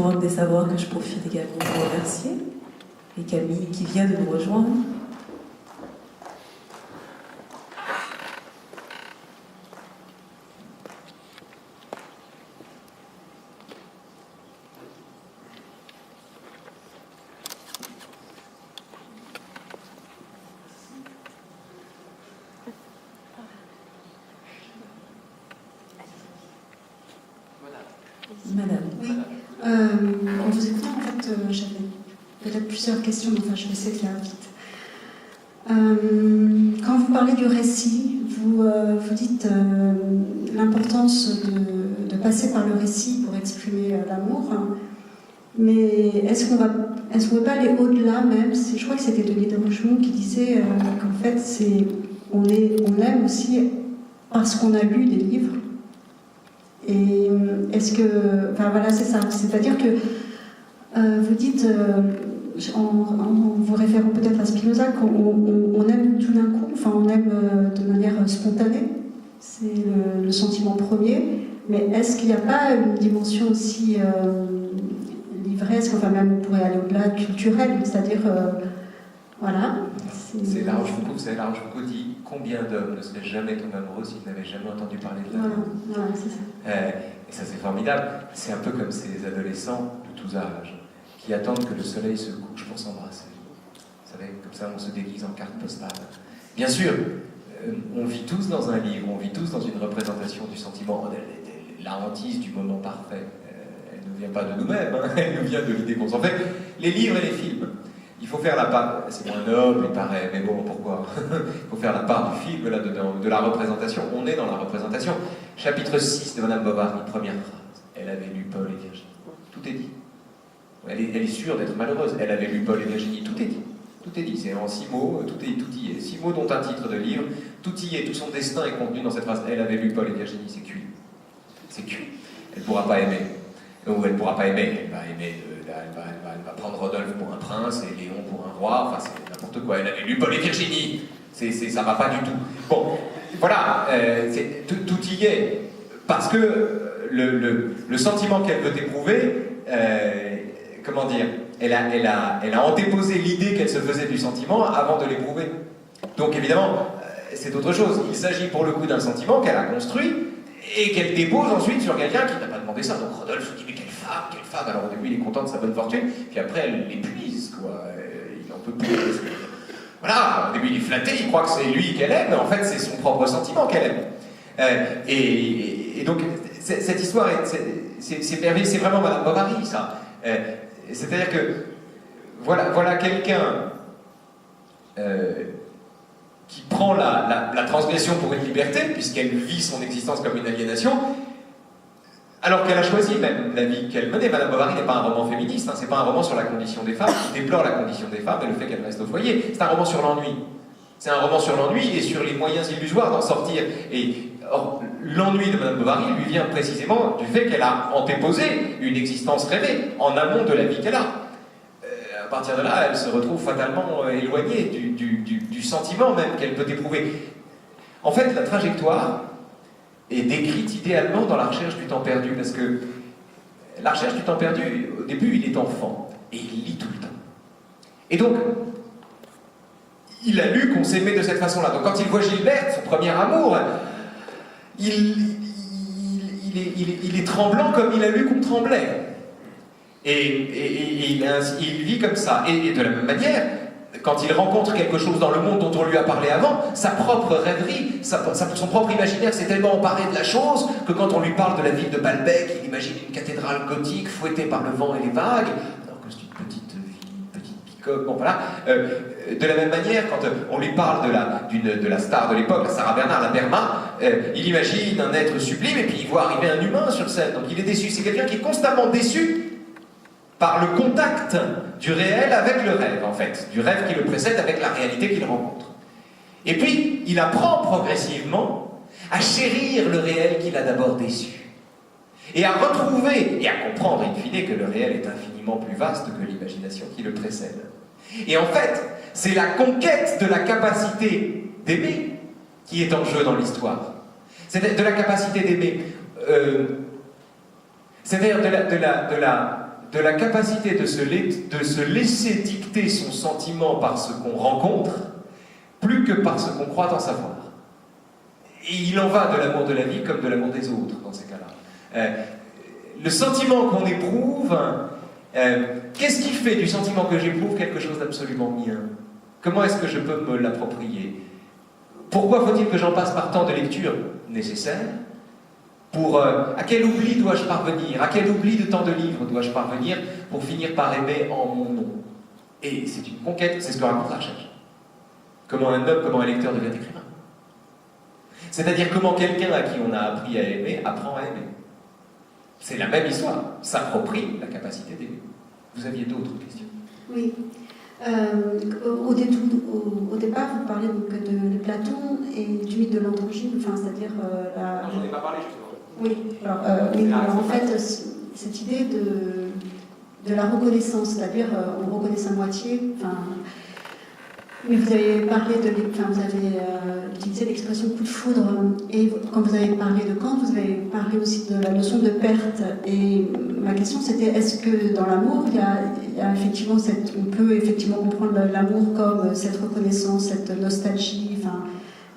Forum des Savoirs que je profite également pour remercier, et Camille qui vient de nous rejoindre. Madame. Oui. En vous écoutant, en fait, j'avais peut-être plusieurs questions, mais enfin, je vais essayer de faire vite. Quand vous parlez du récit, vous dites l'importance de passer par le récit pour exprimer l'amour. Mais est-ce qu'on ne peut pas aller au-delà même? Je crois que c'était Denis de Rougemont qui disait qu'en fait, on aime aussi parce qu'on a lu des livres. Et est-ce que... Enfin voilà, c'est ça. C'est-à-dire que vous dites, en vous référant peut-être à Spinoza, qu'on aime tout d'un coup, enfin on aime de manière spontanée, c'est le sentiment premier, mais est-ce qu'il n'y a pas une dimension aussi livresque, enfin même on pourrait aller au-delà, culturelle, c'est-à-dire... voilà. C'est La Rochefoucauld, vous savez, La Rochefoucauld dit combien d'hommes ne seraient jamais tombés amoureux s'ils n'avaient jamais entendu parler de l'amour. Voilà, c'est ça. Et ça, c'est formidable. C'est un peu comme ces adolescents de tous âges qui attendent que le soleil se couche pour s'embrasser. Vous savez, comme ça, on se déguise en carte postale. Bien sûr, on vit tous dans un livre, on vit tous dans une représentation du sentiment, la hantise du moment parfait. Elle ne vient pas de nous-mêmes, hein, elle nous vient de l'idée qu'on s'en fait. Les livres et les films. Il faut faire la part, c'est moins noble, il paraît, mais bon, pourquoi? Il faut faire la part du film, là, de la représentation. On est dans la représentation. Chapitre 6 de Madame Bovary, première phrase. Elle avait lu Paul et Virginie. Tout est dit. Elle est sûre d'être malheureuse. Elle avait lu Paul et Virginie. Tout est dit. Tout est dit. C'est en 6 mots, tout y est. 6 mots dont un titre de livre. Tout y est. Tout son destin est contenu dans cette phrase. Elle avait lu Paul et Virginie. C'est cuit. C'est cuit. Elle ne pourra pas aimer. Ou elle ne pourra pas aimer. Elle va aimer... Elle va prendre Rodolphe pour un prince et Léon pour un roi, enfin c'est n'importe quoi. Elle avait lu Paul et Virginie, ça va pas du tout. Bon, voilà, tout y est. Parce que le sentiment qu'elle veut éprouver, comment dire, elle a antéposé l'idée qu'elle se faisait du sentiment avant de l'éprouver. Donc évidemment, c'est autre chose. Il s'agit pour le coup d'un sentiment qu'elle a construit et qu'elle dépose ensuite sur quelqu'un qui n'a pas demandé ça. Donc Rodolphe se dit, mais quelle femme. Alors au début il est content de sa bonne fortune, puis après elle l'épuise, quoi. Il en peut plus. Voilà, au début il est flatté, il croit que c'est lui qu'elle aime, mais en fait c'est son propre sentiment qu'elle aime. Et donc cette histoire, c'est merveilleux, c'est vraiment Madame Bovary, ça. C'est-à-dire que voilà quelqu'un qui prend la transgression pour une liberté, puisqu'elle vit son existence comme une aliénation, alors qu'elle a choisi même la vie qu'elle menait. Madame Bovary n'est pas un roman féministe, hein, c'est pas un roman sur la condition des femmes, qui déplore la condition des femmes et le fait qu'elles restent au foyer. C'est un roman sur l'ennui. C'est un roman sur l'ennui et sur les moyens illusoires d'en sortir. Et or, l'ennui de Madame Bovary lui vient précisément du fait qu'elle a antéposé une existence rêvée en amont de la vie qu'elle a. À partir de là, elle se retrouve fatalement éloignée du sentiment même qu'elle peut éprouver. En fait, la trajectoire est décrite idéalement dans La Recherche du temps perdu, parce que La Recherche du temps perdu, au début, il est enfant, et il lit tout le temps. Et donc, il a lu qu'on s'aimait de cette façon-là. Donc quand il voit Gilberte, son premier amour, il est tremblant comme il a lu qu'on tremblait. Et il vit comme ça. Et de la même manière, quand il rencontre quelque chose dans le monde dont on lui a parlé avant, sa propre rêverie, son propre imaginaire s'est tellement emparé de la chose que quand on lui parle de la ville de Balbec, il imagine une cathédrale gothique fouettée par le vent et les vagues, alors que c'est une petite ville, une petite bicoque, bon voilà. De la même manière, quand on lui parle de la star de l'époque, la Sarah Bernhardt, la Berma, il imagine un être sublime et puis il voit arriver un humain sur scène, donc il est déçu. C'est quelqu'un qui est constamment déçu par le contact du réel avec le rêve, en fait, du rêve qui le précède avec la réalité qu'il rencontre. Et puis, il apprend progressivement à chérir le réel qu'il a d'abord déçu, et à retrouver, et à comprendre, in fine, que le réel est infiniment plus vaste que l'imagination qui le précède. Et en fait, c'est la conquête de la capacité d'aimer qui est en jeu dans l'histoire. C'est de la capacité d'aimer, c'est-à-dire de la capacité de se laisser dicter son sentiment par ce qu'on rencontre, plus que par ce qu'on croit en savoir. Et il en va de l'amour de la vie comme de l'amour des autres, dans ces cas-là. Le sentiment qu'on éprouve, qu'est-ce qui fait du sentiment que j'éprouve quelque chose d'absolument mien? Comment est-ce que je peux me l'approprier? Pourquoi faut-il que j'en passe par tant de lectures nécessaires? À quel oubli dois-je parvenir? À quel oubli de tant de livres dois-je parvenir pour finir par aimer en mon nom? Et c'est une conquête, c'est ce que raconte la recherche. Comment un homme, comment un lecteur devient écrivain. C'est-à-dire comment quelqu'un à qui on a appris à aimer apprend à aimer. C'est la même histoire, s'approprie la capacité d'aimer. Vous aviez d'autres questions? Oui. Au départ, vous parlez donc de Platon et du mythe de l'androgyne, enfin, c'est-à-dire la... J'en ai pas parlé justement. Oui, alors, en fait, cette idée de la reconnaissance, c'est-à-dire on reconnaît sa moitié, enfin... Mais vous avez parlé vous avez utilisé l'expression coup de foudre, et quand vous avez parlé de Kant, vous avez parlé aussi de la notion de perte. Et ma question c'était, est-ce que dans l'amour, il y a effectivement on peut effectivement comprendre l'amour comme cette reconnaissance, cette nostalgie,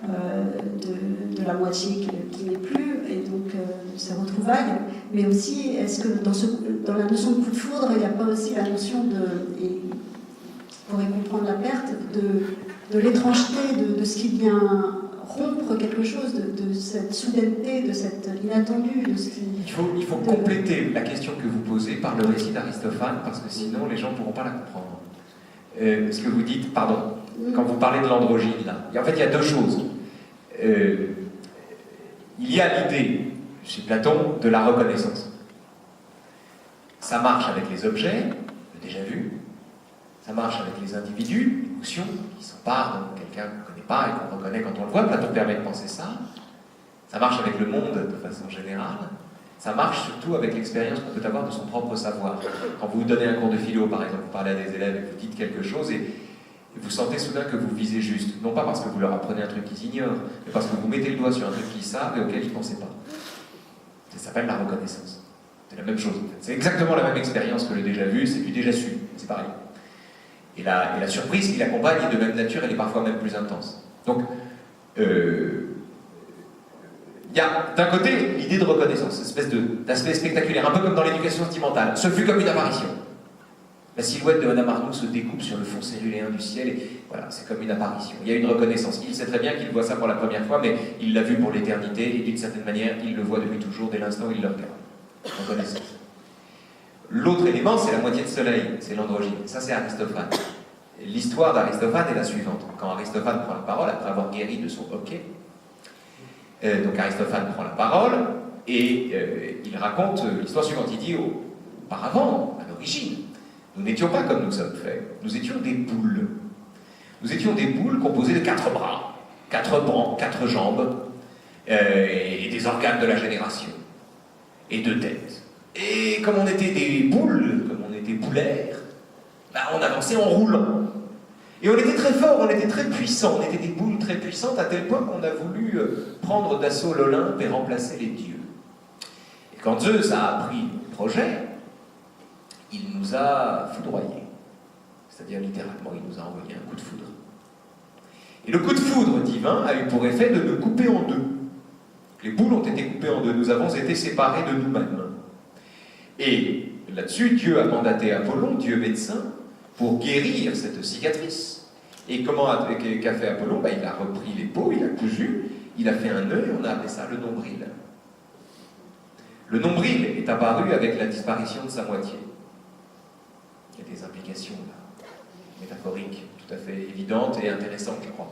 de la moitié qui n'est plus, et donc de ces retrouvailles. Mais aussi, est-ce que dans la notion de coup de foudre, il n'y a pas aussi la notion pourrait comprendre la perte de l'étrangeté, de ce qui vient rompre quelque chose, de cette soudaineté, de cette inattendue, de ce qui... Il faut compléter la question que vous posez par le récit d'Aristophane, parce que sinon les gens ne pourront pas la comprendre. Ce que vous dites, pardon, quand vous parlez de l'androgyne, là, en fait il y a deux choses. Il y a l'idée, chez Platon, de la reconnaissance. Ça marche avec les objets, le déjà vu. Ça marche avec les individus, l'émotion, qui s'empare de quelqu'un qu'on ne connaît pas et qu'on reconnaît quand on le voit. Platon permet de penser ça. Ça marche avec le monde de façon générale. Ça marche surtout avec l'expérience qu'on peut avoir de son propre savoir. Quand vous donnez un cours de philo, par exemple, vous parlez à des élèves et vous dites quelque chose et vous sentez soudain que vous visez juste. Non pas parce que vous leur apprenez un truc qu'ils ignorent, mais parce que vous mettez le doigt sur un truc qu'ils savent et auquel ils ne pensaient pas. Ça s'appelle la reconnaissance. C'est la même chose. C'est exactement la même expérience que le déjà vu, c'est du déjà su. C'est pareil. Et la surprise qui l'accompagne est de même nature, elle est parfois même plus intense. Donc, il y a d'un côté l'idée de reconnaissance, cette espèce d'aspect spectaculaire, un peu comme dans l'éducation sentimentale. Ce fut comme une apparition. La silhouette de Madame Arnoux se découpe sur le fond céruléen du ciel, et voilà, c'est comme une apparition. Il y a une reconnaissance. Il sait très bien qu'il voit ça pour la première fois, mais il l'a vu pour l'éternité, et d'une certaine manière, il le voit depuis toujours, dès l'instant où il le regarde. Reconnaissance. L'autre élément, c'est la moitié de soleil, c'est l'androgyne. Ça, c'est Aristophane. L'histoire d'Aristophane est la suivante. Quand Aristophane prend la parole, après avoir guéri de son hoquet, donc Aristophane prend la parole et il raconte l'histoire suivante. Il dit auparavant, à l'origine, nous n'étions pas comme nous sommes faits. Nous étions des boules. Nous étions des boules composées de 4 bras, 4 bancs, 4 jambes, et des organes de la génération, et 2 têtes. Et comme on était des boules, comme on était boulaires, on avançait en roulant. Et on était très forts, on était très puissants, on était des boules très puissantes à tel point qu'on a voulu prendre d'assaut l'Olympe et remplacer les dieux. Et quand Zeus a appris le projet, il nous a foudroyés. C'est-à-dire littéralement, il nous a envoyé un coup de foudre. Et le coup de foudre divin a eu pour effet de nous couper en deux. Les boules ont été coupées en deux, nous avons été séparés de nous-mêmes. Et là-dessus, Dieu a mandaté Apollon, Dieu médecin, pour guérir cette cicatrice. Et qu'a fait Apollon? Il a repris les peaux, il a cousu, il a fait un nœud et on a appelé ça le nombril. Le nombril est apparu avec la disparition de sa moitié. Il y a des implications là, métaphoriques tout à fait évidentes et intéressantes, je crois.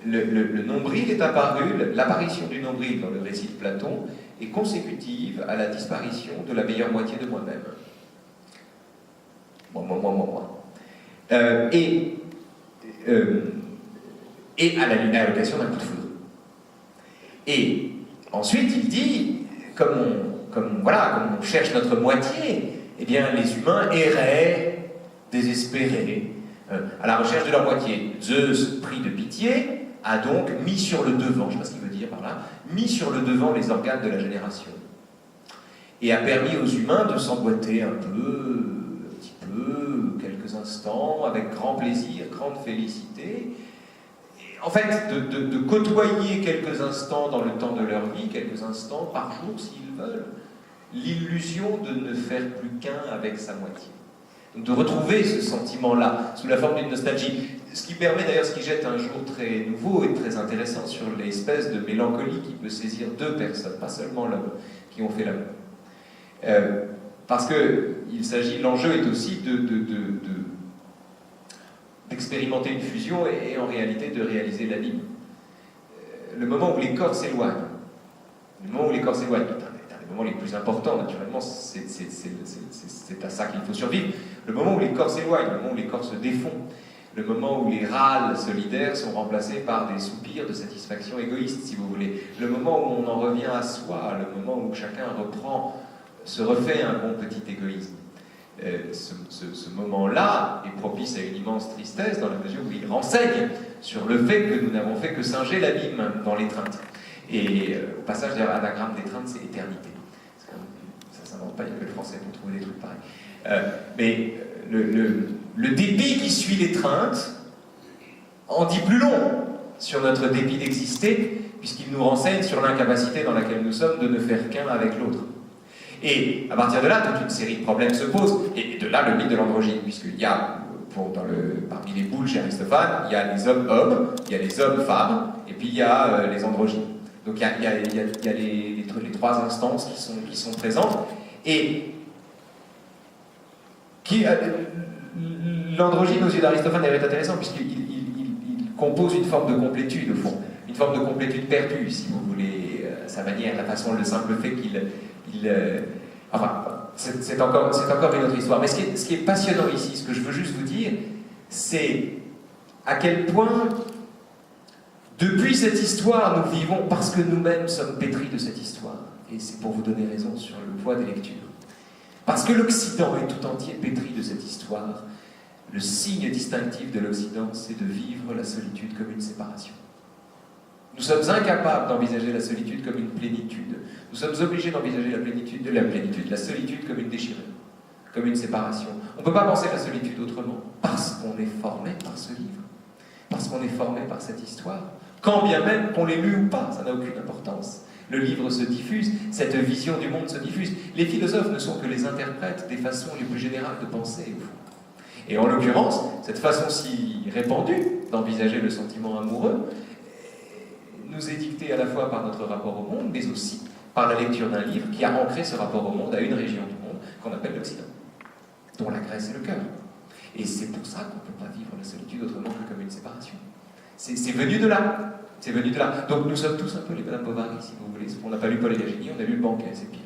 Le nombril est apparu, l'apparition du nombril dans le récit de Platon est consécutive à la disparition de la meilleure moitié de moi-même. Moi. Et à l'occasion d'un coup de foudre. Et ensuite, il dit, comme on cherche notre moitié, eh bien, les humains erraient, désespérés, à la recherche de leur moitié. Zeus, pris de pitié, a donc mis sur le devant, je ne sais pas ce qu'il veut dire par là, mis sur le devant les organes de la génération. et a permis aux humains de s'emboîter un petit peu, quelques instants, avec grand plaisir, grande félicité. Et en fait, de côtoyer quelques instants dans le temps de leur vie, quelques instants par jour s'ils veulent, l'illusion de ne faire plus qu'un avec sa moitié. Donc de retrouver ce sentiment-là, sous la forme d'une nostalgie. Ce qui permet d'ailleurs, ce qui jette un jour très nouveau et très intéressant sur l'espèce de mélancolie qui peut saisir deux personnes, pas seulement l'homme, qui ont fait l'amour. Parce que l'enjeu est aussi d'expérimenter une fusion et en réalité de réaliser l'abîme. Le moment où les corps s'éloignent, est un des moments les plus importants, naturellement, c'est à ça qu'il faut survivre. Le moment où les corps s'éloignent, le moment où les corps se défont, le moment où les râles solidaires sont remplacés par des soupirs de satisfaction égoïste, si vous voulez. Le moment où on en revient à soi, le moment où chacun se refait un bon petit égoïsme. Ce moment-là est propice à une immense tristesse dans la mesure où il renseigne sur le fait que nous n'avons fait que singer l'abîme dans l'étreinte. Et au passage, d'ailleurs, l'anagramme d'étreinte, c'est éternité. Ça ne s'invente pas, il n'y a que le français pour trouver des trucs pareils. Mais le dépit qui suit l'étreinte en dit plus long sur notre dépit d'exister, puisqu'il nous renseigne sur l'incapacité dans laquelle nous sommes de ne faire qu'un avec l'autre. Et à partir de là, toute une série de problèmes se posent, et de là le mythe de l'androgyne, puisqu'il y a, parmi les boules chez Aristophane, il y a les hommes-hommes, il y a les hommes-femmes, et puis il y a les androgynes. Donc il y a les trois instances qui sont présentes, et l'androgyne aux yeux d'Aristophane est intéressant, puisqu'il compose une forme de complétude, au fond, une forme de complétude perdue, si vous voulez, à sa manière, la façon, le simple fait enfin, c'est encore une autre histoire. Mais ce qui est passionnant ici, ce que je veux juste vous dire, c'est à quel point, depuis cette histoire, nous vivons parce que nous-mêmes sommes pétris de cette histoire. Et c'est pour vous donner raison sur le poids des lectures. Parce que l'Occident est tout entier pétri de cette histoire, le signe distinctif de l'Occident, c'est de vivre la solitude comme une séparation. Nous sommes incapables d'envisager la solitude comme une plénitude. Nous sommes obligés d'envisager la solitude comme une déchirure, comme une séparation. On ne peut pas penser la solitude autrement, parce qu'on est formé par ce livre, parce qu'on est formé par cette histoire. Quand bien même qu'on l'ait lu ou pas, ça n'a aucune importance. Le livre se diffuse, cette vision du monde se diffuse. Les philosophes ne sont que les interprètes des façons les plus générales de penser, au fond. Et en l'occurrence, cette façon si répandue d'envisager le sentiment amoureux nous est dictée à la fois par notre rapport au monde, mais aussi par la lecture d'un livre qui a ancré ce rapport au monde à une région du monde qu'on appelle l'Occident, dont la Grèce est le cœur. Et c'est pour ça qu'on ne peut pas vivre la solitude autrement que comme une séparation. C'est venu de là. C'est venu de là. Donc nous sommes tous un peu les Madame Bovary, si vous voulez. On n'a pas lu Paul et Virginie, on a lu le banquet, c'est pire.